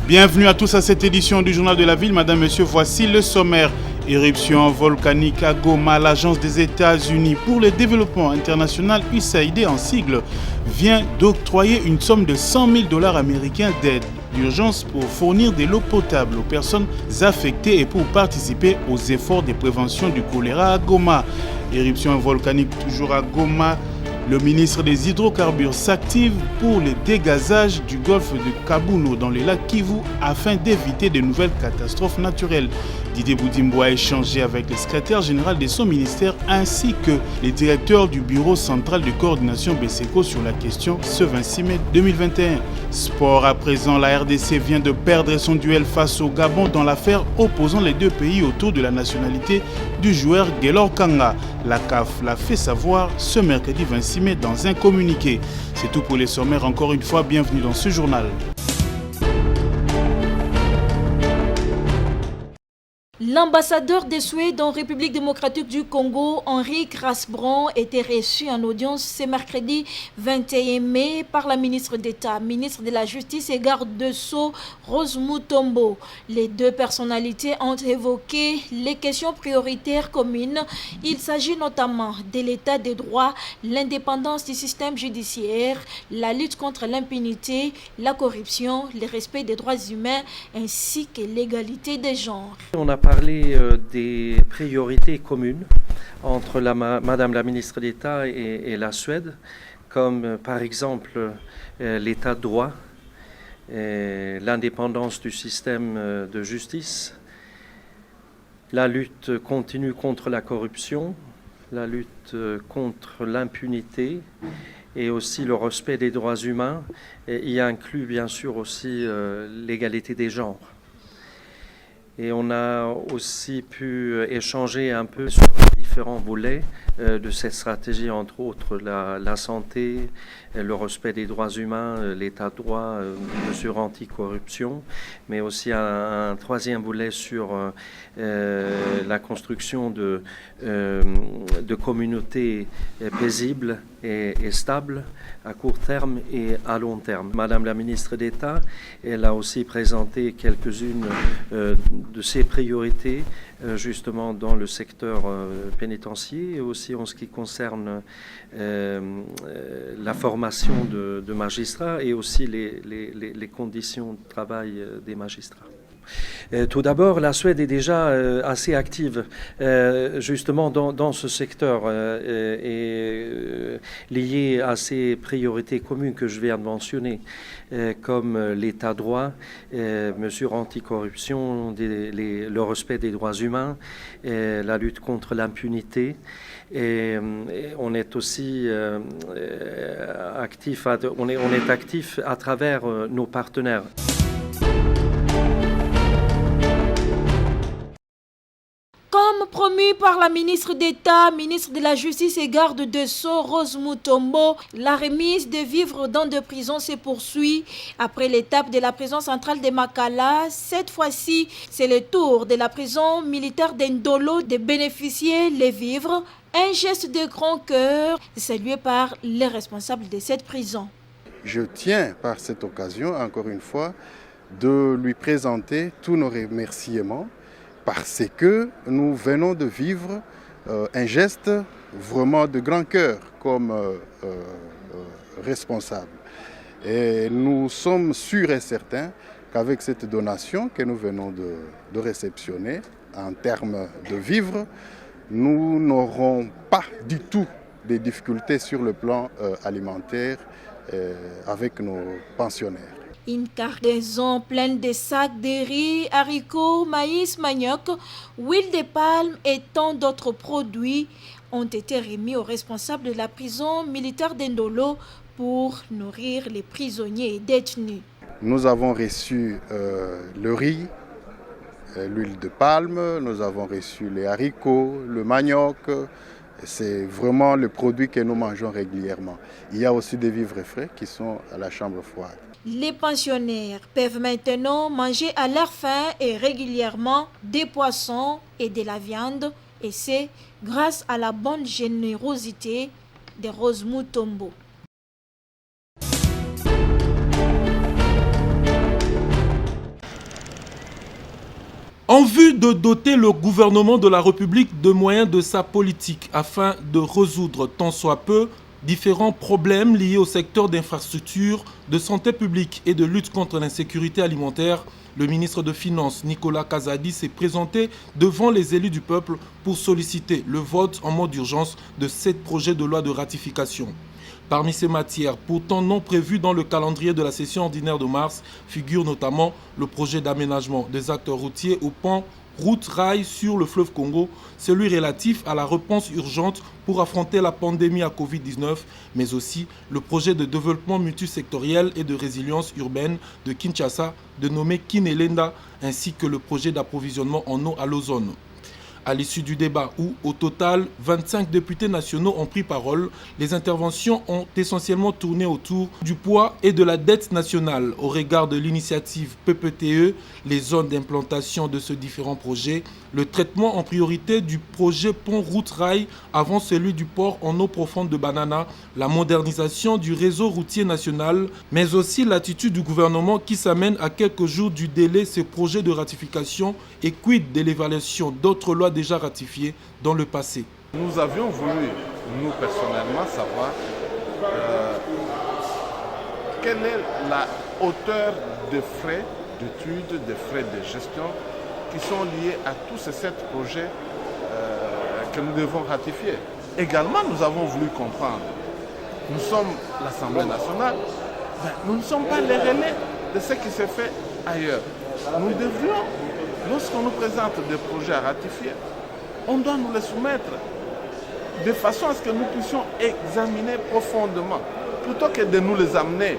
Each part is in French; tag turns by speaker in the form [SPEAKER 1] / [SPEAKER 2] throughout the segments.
[SPEAKER 1] Bienvenue à tous à cette édition du Journal de la Ville. Madame, Monsieur, voici le sommaire. Éruption volcanique à Goma, l'Agence des États-Unis pour le développement international, USAID en sigle, vient d'octroyer une somme de 100 000 $ américains d'aide d'urgence pour fournir de l'eau potable aux personnes affectées et pour participer aux efforts de prévention du choléra à Goma. Éruption volcanique toujours à Goma. Le ministre des Hydrocarbures s'active pour le dégazage du golfe de Kabuno dans le lac Kivu afin d'éviter de nouvelles catastrophes naturelles. Didier Boudimbo a échangé avec le secrétaire général de son ministère ainsi que les directeurs du bureau central de coordination BESECO sur la question ce 26 mai 2021. Sport à présent, la RDC vient de perdre son duel face au Gabon dans l'affaire opposant les deux pays autour de la nationalité du joueur Gaylor Kanga. La CAF l'a fait savoir ce mercredi 26 mai dans un communiqué. C'est tout pour les sommaires. Encore une fois, bienvenue dans ce journal.
[SPEAKER 2] L'ambassadeur de Suède en République démocratique du Congo, Henrik Rasbron, était reçu en audience ce mercredi 21 mai par la ministre d'État, ministre de la Justice et garde de Sceaux, Rose Mutombo. Les deux personnalités ont évoqué les questions prioritaires communes. Il s'agit notamment de l'état des droits, l'indépendance du système judiciaire, la lutte contre l'impunité, la corruption, le respect des droits humains ainsi que l'égalité des genres.
[SPEAKER 3] On a parlé des priorités communes entre Madame la ministre d'État et la Suède, comme par exemple l'état de droit, l'indépendance du système de justice, la lutte continue contre la corruption, la lutte contre l'impunité et aussi le respect des droits humains. Et il inclut bien sûr aussi l'égalité des genres. Et on a aussi pu échanger un peu sur les différents volets de cette stratégie, entre autres la santé, le respect des droits humains, l'état de droit, mesures anticorruption, mais aussi un troisième volet sur la construction de communautés paisibles et stables à court terme et à long terme. Madame la ministre d'État, elle a aussi présenté quelques-unes de ses priorités justement dans le secteur pénitentiaire et aussi en ce qui concerne la formation de magistrats et aussi les conditions de travail des magistrats. Tout d'abord, la Suède est déjà assez active justement dans ce secteur et liée à ces priorités communes que je viens de mentionner, comme l'état de droit, mesures anticorruption, le respect des droits humains, la lutte contre l'impunité. Et on est aussi actif à travers nos partenaires.
[SPEAKER 2] Comme promis par la ministre d'État, ministre de la Justice et garde de Sceaux, Rose Mutombo, la remise de vivres dans des prisons se poursuit. Après l'étape de la prison centrale de Makala, cette fois-ci, c'est le tour de la prison militaire d'Endolo de bénéficier les vivres. Un geste de grand cœur salué par les responsables de cette prison.
[SPEAKER 4] Je tiens par cette occasion, encore une fois, de lui présenter tous nos remerciements parce que nous venons de vivre un geste vraiment de grand cœur comme responsable. Et nous sommes sûrs et certains qu'avec cette donation que nous venons de réceptionner en termes de vivres, nous n'aurons pas du tout de difficultés sur le plan alimentaire avec nos pensionnaires.
[SPEAKER 2] Une cargaison pleine de sacs de riz, haricots, maïs, manioc, huile de palme et tant d'autres produits ont été remis aux responsables de la prison militaire d'Endolo pour nourrir les prisonniers et détenus.
[SPEAKER 4] Nous avons reçu le riz, l'huile de palme, nous avons reçu les haricots, le manioc. C'est vraiment le produit que nous mangeons régulièrement. Il y a aussi des vivres frais qui sont à la chambre froide.
[SPEAKER 2] Les pensionnaires peuvent maintenant manger à leur faim et régulièrement des poissons et de la viande, et c'est grâce à la bonne générosité de Rose Mutombo.
[SPEAKER 5] En vue de doter le gouvernement de la République de moyens de sa politique afin de résoudre tant soit peu différents problèmes liés au secteur d'infrastructure, de santé publique et de lutte contre l'insécurité alimentaire, le ministre de Finances Nicolas Kazadi s'est présenté devant les élus du peuple pour solliciter le vote en mode d'urgence de 7 projets de loi de ratification. Parmi ces matières, pourtant non prévues dans le calendrier de la session ordinaire de mars, figure notamment le projet d'aménagement des acteurs routiers au pont route-rail sur le fleuve Congo, celui relatif à la réponse urgente pour affronter la pandémie à Covid-19, mais aussi le projet de développement multisectoriel et de résilience urbaine de Kinshasa, dénommé Kinelenda, ainsi que le projet d'approvisionnement en eau à l'ozone. À l'issue du débat où, au total, 25 députés nationaux ont pris parole, les interventions ont essentiellement tourné autour du poids et de la dette nationale au regard de l'initiative PPTE, les zones d'implantation de ce différent projet, le traitement en priorité du projet pont-route-rail avant celui du port en eau profonde de Banana, la modernisation du réseau routier national, mais aussi l'attitude du gouvernement qui s'amène à quelques jours du délai ces projets de ratification et quid de l'évaluation d'autres lois déjà ratifiées dans le passé.
[SPEAKER 6] Nous avions voulu, nous personnellement, savoir quelle est la hauteur des frais d'études, des frais de gestion qui sont liés à tous ces 7 projets que nous devons ratifier. Également, nous avons voulu comprendre, nous sommes l'Assemblée nationale, mais nous ne sommes pas les relais de ce qui s'est fait ailleurs. Nous devrions, lorsqu'on nous présente des projets à ratifier, on doit nous les soumettre de façon à ce que nous puissions examiner profondément. Plutôt que de nous les amener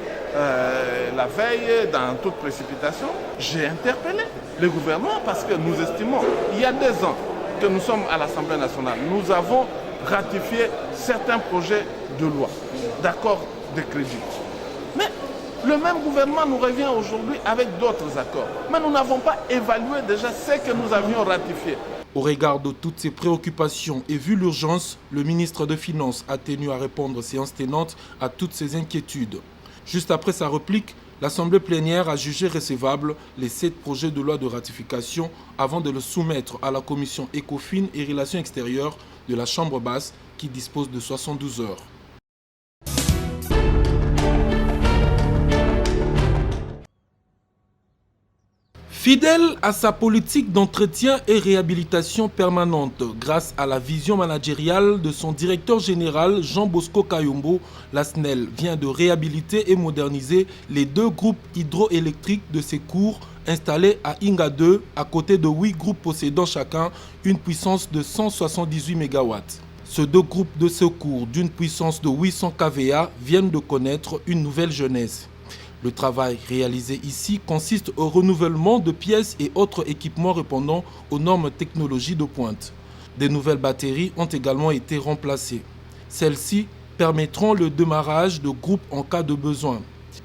[SPEAKER 6] la veille dans toute précipitation, j'ai interpellé le gouvernement parce que nous estimons, il y a 2 ans que nous sommes à l'Assemblée nationale, nous avons ratifié certains projets de loi, d'accords de crédit. Mais le même gouvernement nous revient aujourd'hui avec d'autres accords. Mais nous n'avons pas évalué déjà ce que nous avions ratifié.
[SPEAKER 5] Au regard de toutes ces préoccupations et vu l'urgence, le ministre de Finances a tenu à répondre séance tenante à toutes ces inquiétudes. Juste après sa réplique, l'Assemblée plénière a jugé recevable les 7 projets de loi de ratification avant de le soumettre à la commission ECOFIN et Relations extérieures de la Chambre basse qui dispose de 72 heures. Fidèle à sa politique d'entretien et réhabilitation permanente, grâce à la vision managériale de son directeur général Jean Bosco Kayombo, la SNEL vient de réhabiliter et moderniser les 2 groupes hydroélectriques de secours installés à Inga 2, à côté de 8 groupes possédant chacun une puissance de 178 MW. Ces 2 groupes de secours d'une puissance de 800 kVA viennent de connaître une nouvelle jeunesse. Le travail réalisé ici consiste au renouvellement de pièces et autres équipements répondant aux normes technologiques de pointe. Des nouvelles batteries ont également été remplacées. Celles-ci permettront le démarrage de groupes en cas de besoin.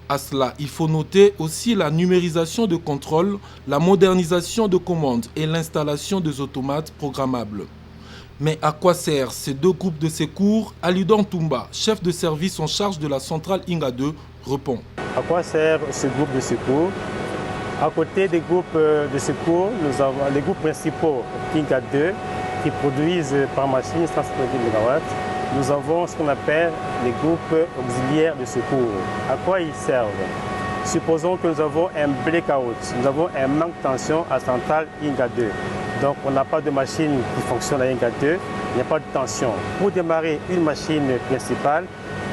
[SPEAKER 5] À cela, il faut noter aussi la numérisation de contrôle, la modernisation de commandes et l'installation des automates programmables. Mais à quoi servent ces 2 groupes de secours? Alidon Toumba, chef de service en charge de la centrale Inga 2, répond.
[SPEAKER 7] À quoi sert ce groupe de secours? À côté des groupes de secours, nous avons les groupes principaux Inga 2 qui produisent par machine 170 MW. Nous avons ce qu'on appelle les groupes auxiliaires de secours. À quoi ils servent? Supposons que nous avons un blackout, nous avons un manque de tension à centrale Inga 2. Donc on n'a pas de machine qui fonctionne à Inga 2, il n'y a pas de tension. Pour démarrer une machine principale,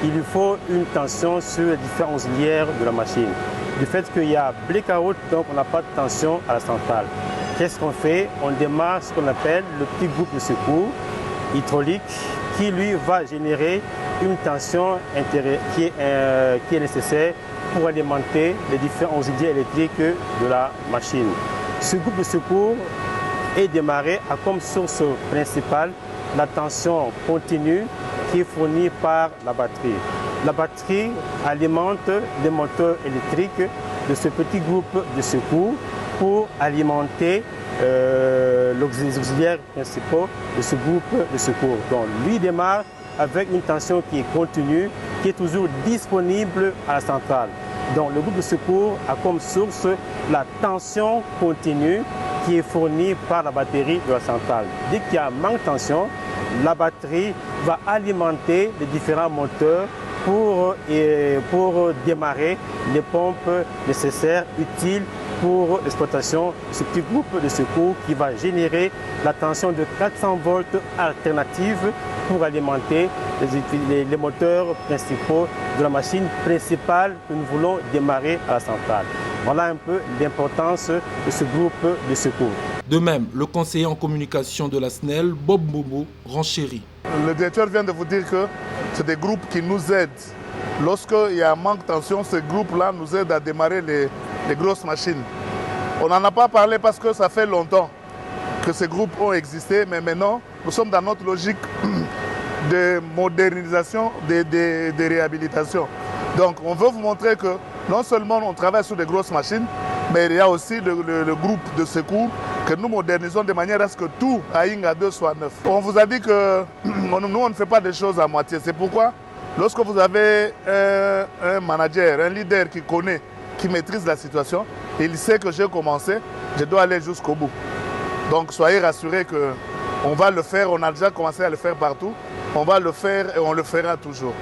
[SPEAKER 7] il lui faut une tension sur les différents auxiliaires de la machine. Du fait qu'il y a blackout, donc on n'a pas de tension à la centrale. Qu'est-ce qu'on fait? On démarre ce qu'on appelle le petit groupe de secours hydraulique qui lui va générer une tension qui est nécessaire pour alimenter les différents auxiliaires électriques de la machine. Ce groupe de secours est démarré à comme source principale la tension continue qui est fournie par la batterie. La batterie alimente les moteurs électriques de ce petit groupe de secours pour alimenter les auxiliaires principaux de ce groupe de secours. Donc lui démarre avec une tension qui est continue, qui est toujours disponible à la centrale. Donc le groupe de secours a comme source la tension continue qui est fourni par la batterie de la centrale. Dès qu'il y a un manque de tension, la batterie va alimenter les différents moteurs pour démarrer les pompes nécessaires, utiles pour l'exploitation de ce petit groupe de secours qui va générer la tension de 400 volts alternative pour alimenter les moteurs principaux de la machine principale que nous voulons démarrer à la centrale. Voilà un peu l'importance de ce groupe de secours.
[SPEAKER 5] De même, le conseiller en communication de la SNEL, Bob Bobo, renchérit.
[SPEAKER 6] Le directeur vient de vous dire que c'est des groupes qui nous aident. Lorsqu'il y a un manque de tension, ces groupes-là nous aident à démarrer les grosses machines. On n'en a pas parlé parce que ça fait longtemps que ces groupes ont existé, mais maintenant, nous sommes dans notre logique de modernisation, de réhabilitation. Donc, on veut vous montrer que non seulement on travaille sur des grosses machines, mais il y a aussi le groupe de secours que nous modernisons de manière à ce que tout à Inga 2 soit neuf. On vous a dit que nous, on ne fait pas des choses à moitié. C'est pourquoi, lorsque vous avez un manager, un leader qui connaît, qui maîtrise la situation, il sait que j'ai commencé, je dois aller jusqu'au bout. Donc soyez rassurés qu'on va le faire, on a déjà commencé à le faire partout, on va le faire et on le fera toujours.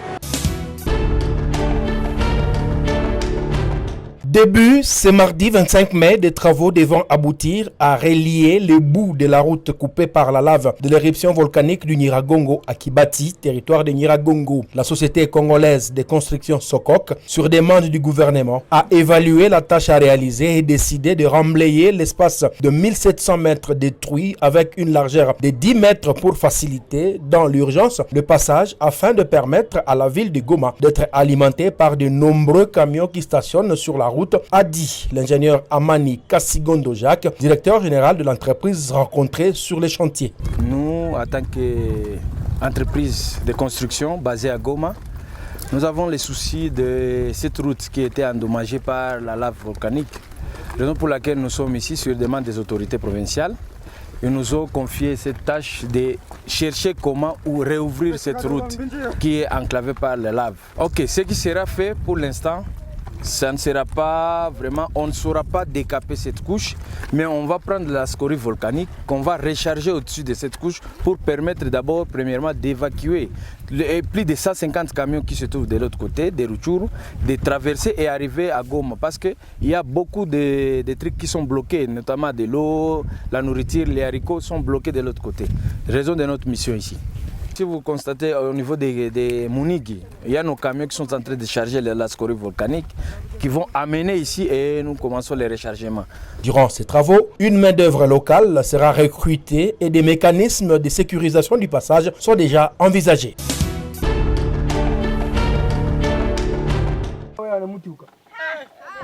[SPEAKER 8] Début ce mardi 25 mai, des travaux devront aboutir à relier les bouts de la route coupée par la lave de l'éruption volcanique du Nyiragongo à Kibati, territoire de Nyiragongo. La société congolaise de construction Sokok, sur demande du gouvernement, a évalué la tâche à réaliser et décidé de remblayer l'espace de 1700 mètres détruit avec une largeur de 10 mètres pour faciliter dans l'urgence le passage afin de permettre à la ville de Goma d'être alimentée par de nombreux camions qui stationnent sur la route, a dit l'ingénieur Amani Kassigondo Jacques, directeur général de l'entreprise rencontrée sur les chantiers.
[SPEAKER 9] Nous, en tant qu'entreprise de construction basée à Goma, nous avons les soucis de cette route qui a été endommagée par la lave volcanique. Raison pour laquelle nous sommes ici sur demande des autorités provinciales. Ils nous ont confié cette tâche de chercher comment ou réouvrir cette route qui est enclavée par la lave. Ok, ce qui sera fait pour l'instant, ça ne sera pas vraiment, on ne saura pas décaper cette couche, mais on va prendre la scorie volcanique qu'on va recharger au-dessus de cette couche pour permettre d'abord, premièrement, d'évacuer plus de 150 camions qui se trouvent de l'autre côté, des Rutshuru, de traverser et arriver à Goma. Parce qu'il y a beaucoup de trucs qui sont bloqués, notamment de l'eau, la nourriture, les haricots sont bloqués de l'autre côté. Raison de notre mission ici. Si vous constatez au niveau des Mounigi, il y a nos camions qui sont en train de charger la scorie volcanique qui vont amener ici et nous commençons les rechargements.
[SPEAKER 8] Durant ces travaux, une main-d'œuvre locale sera recrutée et des mécanismes de sécurisation du passage sont déjà envisagés.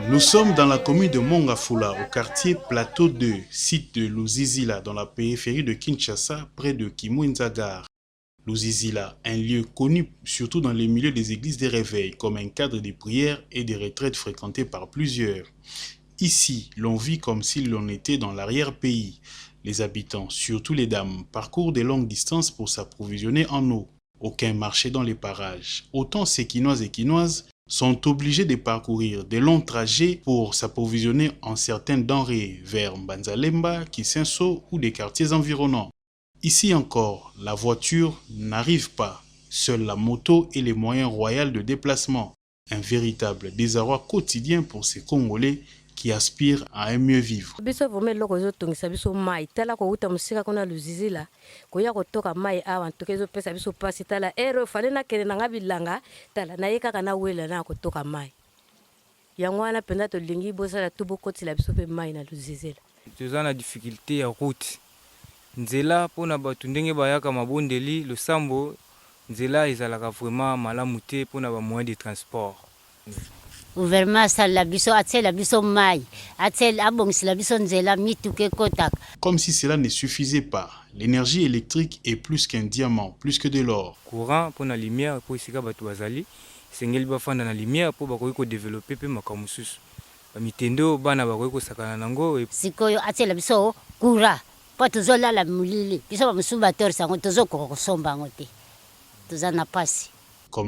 [SPEAKER 1] Nous sommes dans la commune de Mongafula, au quartier Plateau 2, site de Luzizila, dans la périphérie de Kinshasa, près de Kimwinzagar. Luzizila, un lieu connu surtout dans les milieux des églises des réveils, comme un cadre de prières et de retraites fréquenté par plusieurs. Ici, l'on vit comme si l'on était dans l'arrière-pays. Les habitants, surtout les dames, parcourent des longues distances pour s'approvisionner en eau. Aucun marché dans les parages. Autant ces Quinoises et Quinoises sont obligés de parcourir de longs trajets pour s'approvisionner en certaines denrées vers Mbanzalemba, Kisenso ou des quartiers environnants. Ici encore, la voiture n'arrive pas. Seule la moto et les moyens royaux de déplacement. Un véritable désarroi quotidien pour ces Congolais qui aspirent à un mieux vivre.
[SPEAKER 10] Nzela pona batu ndenge bayaka mabondeli le sambo nzela ezalaka vraiment malamu te pona ba moyen de transport.
[SPEAKER 11] Gouvernement sala biso atela biso mai atela abongisela biso nzela mituke kotaka.
[SPEAKER 1] Comme si cela ne suffisait pas, l'énergie électrique est plus qu'un diamant, plus que de l'or.
[SPEAKER 10] Courant pona lumière po isika batu bazali sengeli bafanda na lumière po bakoki ko développer pe makamususu. Mitendo bana bakoki ko sakana nango
[SPEAKER 11] sikoyo atela biso courant.
[SPEAKER 1] Comme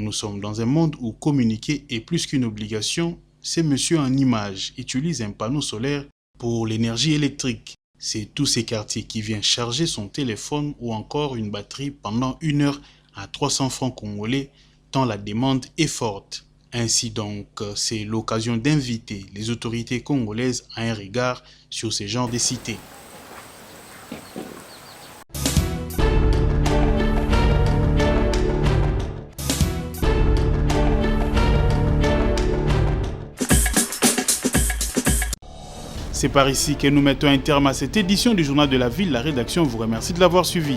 [SPEAKER 1] nous sommes dans un monde où communiquer est plus qu'une obligation, ces messieurs en image utilisent un panneau solaire pour l'énergie électrique. C'est tous ces quartiers qui viennent charger son téléphone ou encore une batterie pendant 1 heure à 300 francs congolais, tant la demande est forte. Ainsi donc, c'est l'occasion d'inviter les autorités congolaises à un regard sur ces genres de cités. C'est par ici que nous mettons un terme à cette édition du Journal de la Ville. La rédaction vous remercie de l'avoir suivi.